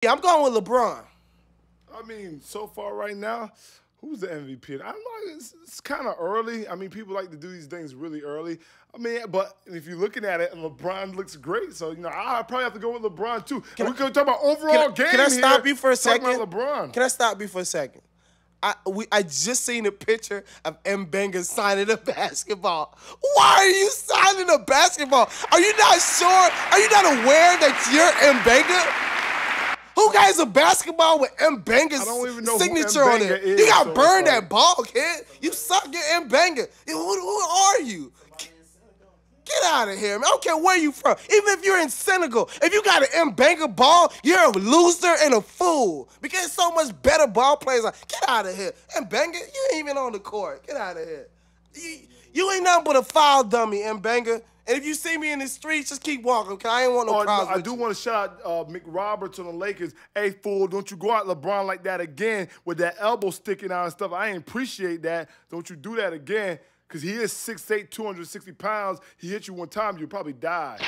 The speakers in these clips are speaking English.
Yeah, I'm going with LeBron. I mean, so far right now, who's the MVP? I don't know. It's kind of early. I mean, people like to do these things really early. I mean, but if you're looking at it, LeBron looks great. So, I probably have to go with LeBron, too. We could talk about overall game. Can I stop you for a second? Talking about LeBron. Can I stop you for a second? I just seen a picture of Mbenga signing a basketball. Why are you signing a basketball? Are you not sure? Are you not aware that you're Mbenga? Who got a basketball with Mbenga's signature on it? You got burned that ball, kid. You suck at Mbenga. Who are you? Get out of here, man. I don't care where you from. Even if you're in Senegal, if you got an Mbenga ball, you're a loser and a fool. Because there's so much better ball players. Get out of here. Mbenga, you ain't even on the court. Get out of here. You ain't nothing but a foul dummy, Mbenga. And if you see me in the streets, just keep walking, because I ain't want no problems. I do want to shout out Mick Roberts on the Lakers. Hey, fool, don't you go out LeBron like that again with that elbow sticking out and stuff. I ain't appreciate that. Don't you do that again, because he is 6'8", 260 pounds. He hit you one time, you'll probably die.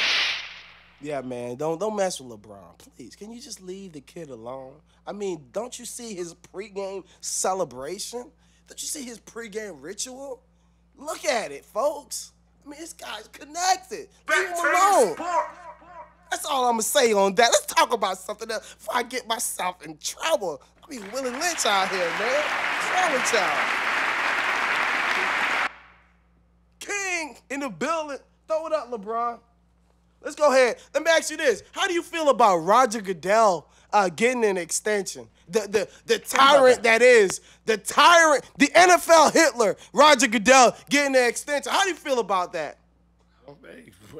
Yeah, man, don't mess with LeBron, please. Can you just leave the kid alone? I mean, don't you see his pregame celebration? Don't you see his pregame ritual? Look at it, folks. I mean, this guy's connected. Leave him alone. That's all I'm going to say on that. Let's talk about something else before I get myself in trouble. I mean, Willie Lynch out here, man. What's wrong with y'all? King in the building. Throw it up, LeBron. Let's go ahead. Let me ask you this. How do you feel about Roger Goodell getting an extension? The tyrant that is, the tyrant, the NFL Hitler, Roger Goodell getting an extension. How do you feel about that?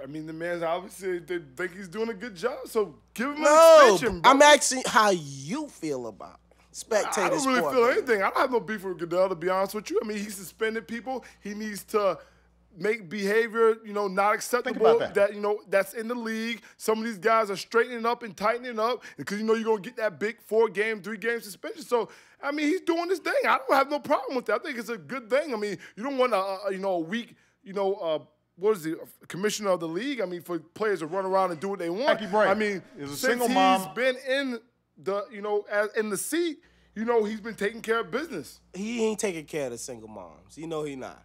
I mean, the man obviously they think he's doing a good job, so give him an extension, bro. I'm asking how you feel about it. Spectator I don't sport, really feel man. anything. I don't have no beef with Goodell, to be honest with you. I mean, he suspended people. He needs to make behavior, not acceptable that's in the league. Some of these guys are straightening up and tightening up because you're going to get that big 4-game, 3-game suspension. So, I mean, he's doing this thing. I don't have no problem with that. I think it's a good thing. I mean, you don't want a weak, what is the commissioner of the league? I mean, for players to run around and do what they want. I mean, since he's been in the, in the seat, he's been taking care of business. He ain't taking care of the single moms. He not.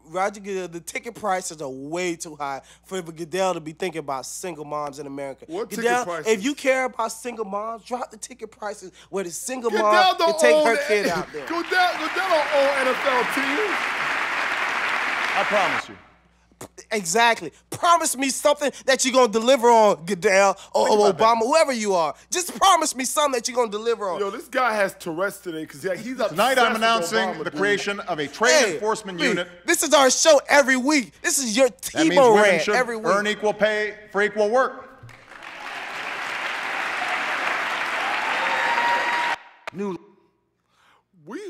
Roger Goodell, the ticket prices are way too high for Goodell to be thinking about single moms in America. What Goodell, ticket prices? if you care about single moms, drop the ticket prices where the single mom can take her kid out there. Goodell don't own NFL teams. I promise you. Exactly. Promise me something that you're going to deliver on, Goodell or Obama, whoever you are. Just promise me something that you're going to deliver on. Yo, this guy has Tourette's today because he's upset. Tonight I'm announcing the creation of a trade enforcement unit. This is our show every week. This is your Tebow rant every week. Earn equal pay for equal work.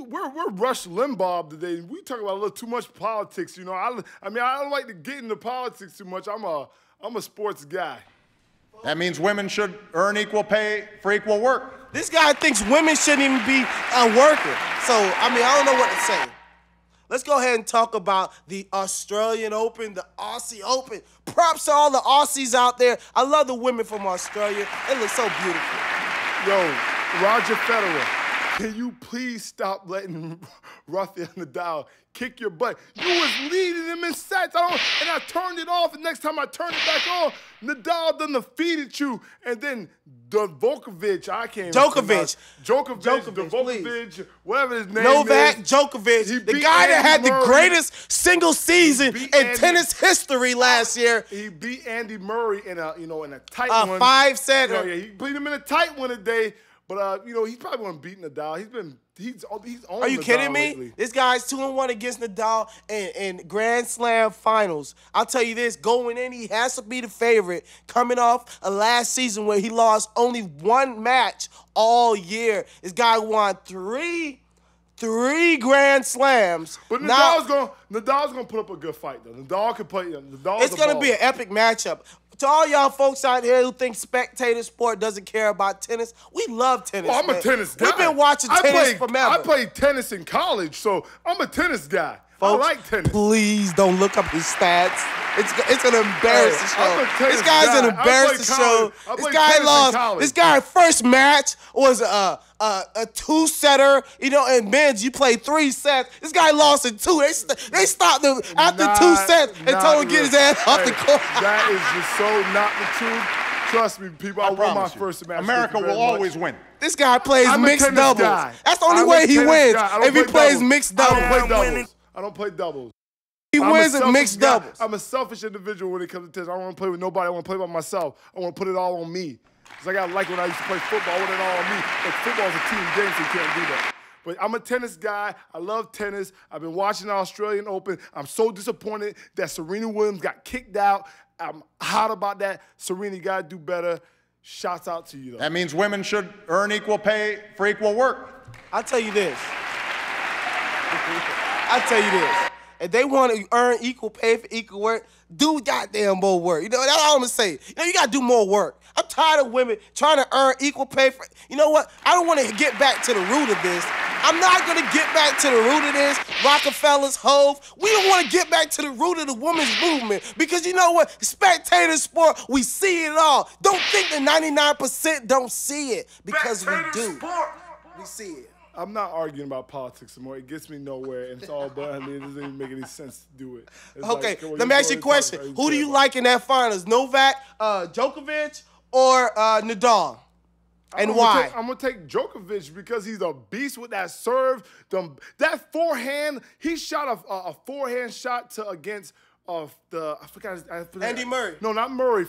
We're Rush Limbaugh today. We talk about a little too much politics, I mean, I don't like to get into politics too much. I'm a sports guy. That means women should earn equal pay for equal work. This guy thinks women shouldn't even be a worker. So, I mean, I don't know what to say. Let's go ahead and talk about the Australian Open, the Aussie Open. Props to all the Aussies out there. I love the women from Australia. They look so beautiful. Yo, Roger Federer. Can you please stop letting Rafael Nadal kick your butt? You was leading him in sets, and I turned it off. The next time I turned it back on, Nadal done defeated you. And then Djokovic, whatever his name Novak is. Djokovic, the guy that had the greatest single season in tennis history last year. He beat Andy Murray in a tight one. 5-setter. He beat him in a tight one today. But, he's probably going to beat Nadal. He's on Are you Nadal kidding me? lately. This guy's 2-1 against Nadal in Grand Slam finals. I'll tell you this, going in, he has to be the favorite, coming off a last season where he lost only one match all year. This guy won three Grand Slams. But Nadal's going to put up a good fight, though. Nadal can play. It's going to be an epic matchup. To all y'all folks out here who think spectator sport doesn't care about tennis, we love tennis. I'm a tennis guy. We've been watching tennis forever. I played tennis in college, so I'm a tennis guy. Folks, I like tennis. Please don't look up his stats. It's an embarrassing show. This guy's an embarrassing show. This guy lost. This guy first match was a 2-setter. You know, and men's you play 3 sets. This guy lost in 2. They stopped him after 2 sets and told him to get his ass off the court. That is just so not the truth. Trust me, people. I won my first match. America will always win. This guy plays mixed doubles. That's the only way he wins. If he plays mixed doubles. I don't play doubles. He wins in mixed doubles. I'm a selfish individual when it comes to tennis. I don't want to play with nobody. I want to play by myself. I want to put it all on me. It's like I like when I used to play football. I want it all on me. But football is a team game, so you can't do that. But I'm a tennis guy. I love tennis. I've been watching the Australian Open. I'm so disappointed that Serena Williams got kicked out. I'm hot about that. Serena, you got to do better. Shouts out to you, though. That means women should earn equal pay for equal work. I'll tell you this. If they want to earn equal pay for equal work, do goddamn more work. You know, that's all I'm going to say. You know, you got to do more work. I'm tired of women trying to earn equal pay for, you know what? I don't want to get back to the root of this. I'm not going to get back to the root of this. Rockefellers, Hove. We don't want to get back to the root of the women's movement because you know what? Spectator sport, we see it all. Don't think the 99% don't see it because we do. We see it. I'm not arguing about politics anymore. It gets me nowhere, and it's all but I mean, it doesn't even make any sense to do it. It's okay, let me ask you a question. Who do you like in that finals? Novak, Djokovic, or Nadal? And why? I'm going to take Djokovic because he's a beast with that serve. That forehand, he shot a forehand shot against I forgot Andy Murray. No, not Murray.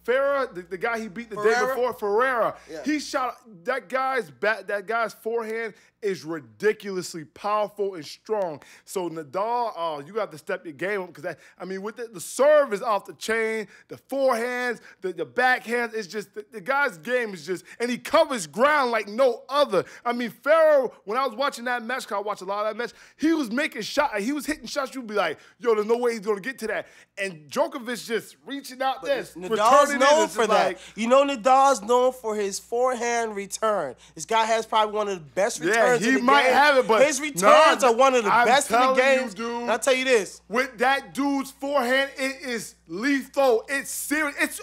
Ferrer, the guy he beat the day before, Ferreira. Yeah. He shot that guy's forehand is ridiculously powerful and strong. So Nadal, you got to step your game up because with the serve is off the chain, the forehands, the backhands, it's just the guy's game is just, and he covers ground like no other. I mean, Ferrer, when I was watching that match, because I watch a lot of that match, he was making shots, he was hitting shots. You'd be like, yo, there's no way he's gonna get to that. And Djokovic just reaching out there. Nadal's known for that. You know, Nadal's known for his forehand return. This guy has probably one of the best returns. He might have it, but his returns are one of the best in the game. Dude, I'll tell you this: with that dude's forehand, it is lethal. It's serious.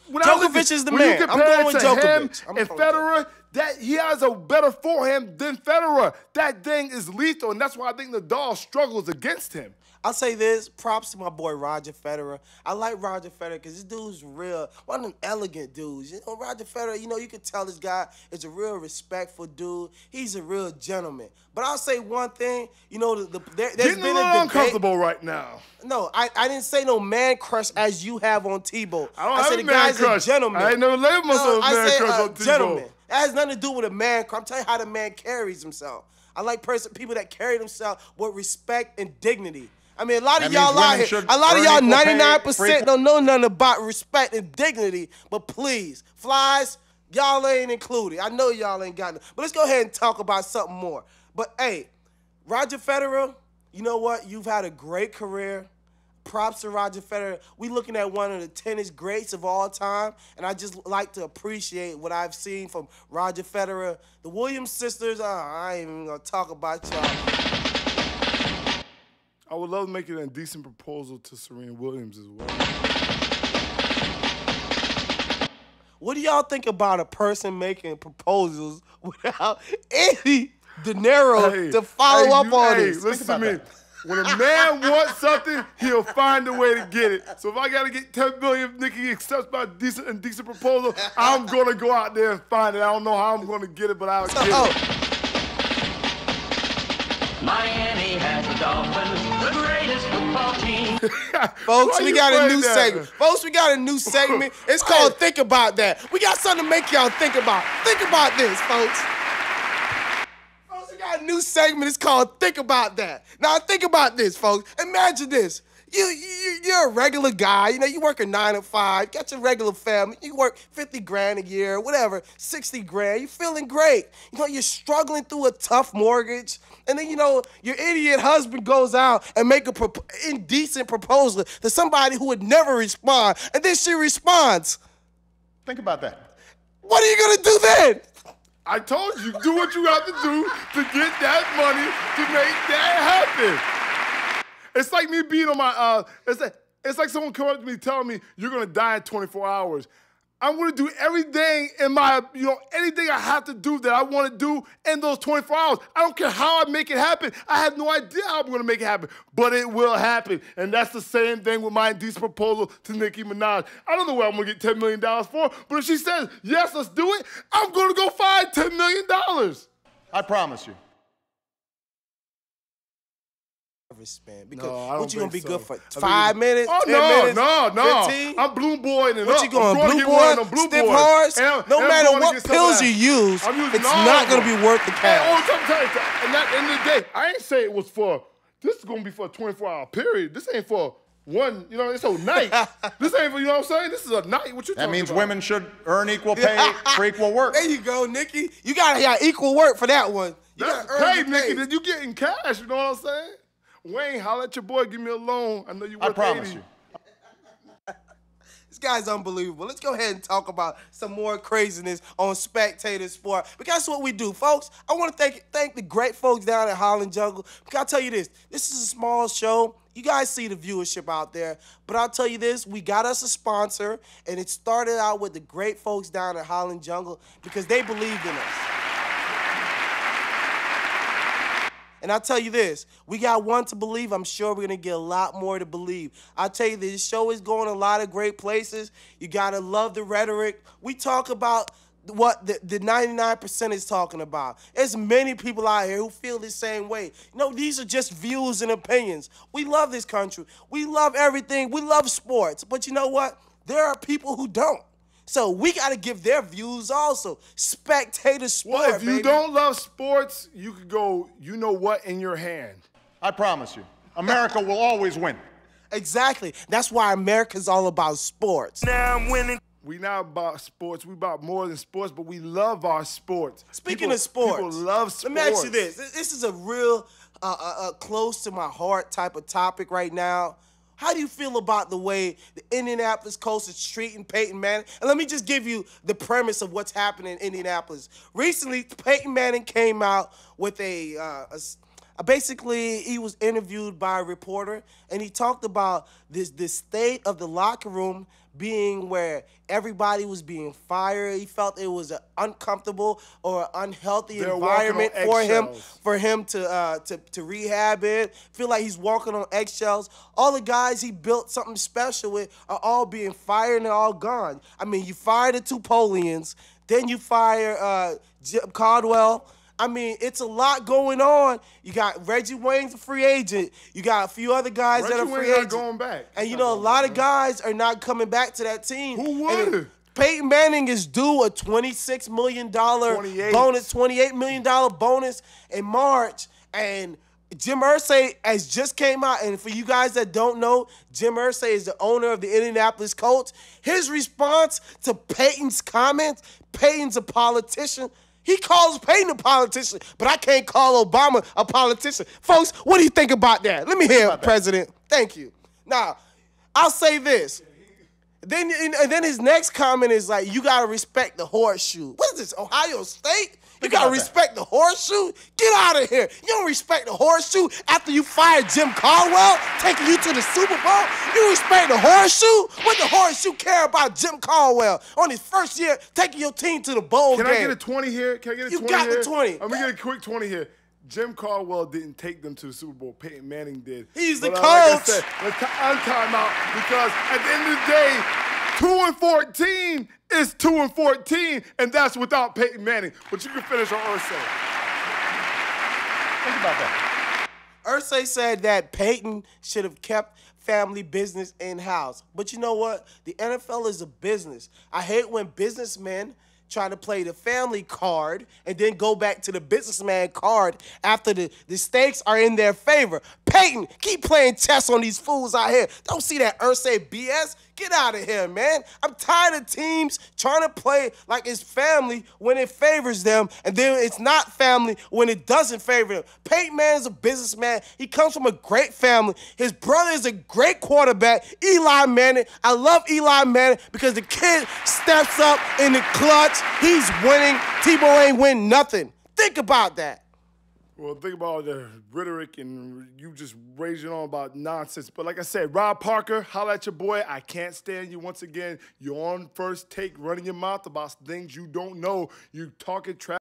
Djokovic is the man. I'm going with Djokovic. And Federer, that he has a better forehand than Federer. That thing is lethal, and that's why I think Nadal struggles against him. I'll say this, props to my boy Roger Federer. I like Roger Federer because this dude's real, one of them elegant dudes. You know, Roger Federer, you know, you can tell this guy is a real respectful dude. He's a real gentleman. But I'll say one thing, you know, there's been a debate. Uncomfortable right now. No, I didn't say no man crush as you have on Tebow. I said the guy's a gentleman. I ain't never labeled myself a man crush on Tebow. Gentleman. That has nothing to do with a man crush. I'm telling you how the man carries himself. I like people that carry themselves with respect and dignity. I mean, a lot of y'all out here, a lot of y'all 99% don't know nothing about respect and dignity, but please, flies, y'all ain't included. I know y'all ain't got it. But let's go ahead and talk about something more. But, hey, Roger Federer, you know what? You've had a great career. Props to Roger Federer. We looking at one of the tennis greats of all time, and I just like to appreciate what I've seen from Roger Federer. The Williams sisters, I ain't even going to talk about y'all. I would love to make an indecent proposal to Serena Williams as well. What do y'all think about a person making proposals without any dinero to follow up on this? Listen to me. When a man wants something, he'll find a way to get it. So if I got to get $10 million if Nikki accepts my indecent proposal, I'm going to go out there and find it. I don't know how I'm going to get it, but I'll get it. Miami has the Dolphins, the greatest football team. Folks, we got a new segment. Folks, we got a new segment. It's called Think About That. We got something to make y'all think about. Think about this, folks. Folks, we got a new segment. It's called Think About That. Now, think about this, folks. Imagine this. You're a regular guy. You know, you work a 9 to 5, got your regular family. You work 50 grand a year, whatever, 60 grand. You're feeling great. You know, you're struggling through a tough mortgage. And then, you know, your idiot husband goes out and make an indecent proposal to somebody who would never respond. And then she responds. Think about that. What are you going to do then? I told you, do what you have to do to get that money to make that happen. It's like me being on my, it's like someone coming up to me telling me you're gonna die in 24 hours. I'm gonna do everything in my, anything I have to do that I wanna do in those 24 hours. I don't care how I make it happen. I have no idea how I'm gonna make it happen, but it will happen. And that's the same thing with my indecent proposal to Nicki Minaj. I don't know where I'm gonna get $10 million for, but if she says, yes, let's do it, I'm gonna go find $10 million. I promise you. Spend because No, what you gonna be so. good for 5 minutes? Oh 10 no, minutes, no. 15? I'm blue boying and What up. you going I'm blue get boy? one of them blue Stiff boys. hearts? And No I'm matter going to what get some of pills that. you use, I'm using it's all not of gonna them. be worth the cash. And at the end of the day, I ain't say it was for. This is gonna be for a 24-hour period. This ain't for one. It's a night. This ain't for. You know what I'm saying? This is a night. What you talking about? That means women should earn equal pay for equal work. There you go, Nikki. You gotta have equal work for that one. You That's gotta earn hey, your Nikki, pay. did you get in cash? You know what I'm saying? Wayne, holla at your boy. Give me a loan. I know you worth I promise 80. you. This guy's unbelievable. Let's go ahead and talk about some more craziness on Spectator Sport. Because that's what we do, folks. I want to thank the great folks down at Holland Jungle. Because I'll tell you this is a small show. You guys see the viewership out there. But I'll tell you this, we got us a sponsor, and it started out with the great folks down at Holland Jungle because they believed in us. And I'll tell you this, we got one to believe. I'm sure we're going to get a lot more to believe. I'll tell you, this show is going a lot of great places. You got to love the rhetoric. We talk about what the 99% is talking about. There's many people out here who feel the same way. These are just views and opinions. We love this country. We love everything. We love sports. But you know what? There are people who don't. So we got to give their views also. Spectator Sport, Well, if you baby. don't love sports, you could go, you know what, in your hand. I promise you. America will always win. Exactly. That's why America's all about sports. Now I'm winning. We not about sports. We about more than sports, but we love our sports. Speaking of sports, people love sports. Let me ask you this. This is a real close to my heart type of topic right now. How do you feel about the way the Indianapolis Colts is treating Peyton Manning? And let me just give you the premise of what's happening in Indianapolis. Recently, Peyton Manning came out with basically, he was interviewed by a reporter, and he talked about this state of the locker room being where everybody was being fired. He felt it was an uncomfortable or unhealthy environment for him to rehab in. Feel like he's walking on eggshells. All the guys he built something special with are all being fired and all gone. I mean, you fire the Tupolians, then you fire Jim Caldwell. I mean, it's a lot going on. You got Reggie Wayne's a free agent. You got a few other guys that are free agents. Not going back. And a lot of guys are not coming back to that team. Who would? Peyton Manning is due a $26 million bonus, $28 million bonus in March. And Jim Irsay has just came out. And for you guys that don't know, Jim Irsay is the owner of the Indianapolis Colts. His response to Peyton's comments, Peyton's a politician. He calls Peyton a politician, but I can't call Obama a politician. Folks, what do you think about that? Let me hear it, President. Thank you. Now, I'll say this. Then his next comment is like, you got to respect the horseshoe. What is this, Ohio State? You got to respect the horseshoe? Get out of here. You don't respect the horseshoe after you fired Jim Caldwell, taking you to the Super Bowl? You respect the horseshoe? What the horseshoe care about Jim Caldwell on his first year taking your team to the bowl game? Can I get a 20 here? Can I get a 20 here? You got the 20. Let me get a quick 20 here. Jim Caldwell didn't take them to the Super Bowl. Peyton Manning did. He's the coach. Like I said, let's time out because at the end of the day, 2-14 is 2-14, and that's without Peyton Manning. But you can finish on Irsay. Think about that. Irsay said that Peyton should have kept family business in-house. But you know what? The NFL is a business. I hate when businessmen try to play the family card and then go back to the businessman card after the stakes are in their favor. Peyton, keep playing chess on these fools out here. Don't see that Irsay BS. Get out of here, man. I'm tired of teams trying to play like it's family when it favors them, and then it's not family when it doesn't favor them. Peyton Manning is a businessman. He comes from a great family. His brother is a great quarterback, Eli Manning. I love Eli Manning because the kid steps up in the clutch. He's winning. Tebow ain't win nothing. Think about that. Well, think about the rhetoric and you just raging on about nonsense. But like I said, Rob Parker, holla at your boy. I can't stand you once again. You're on First Take running your mouth about things you don't know. You talking trash.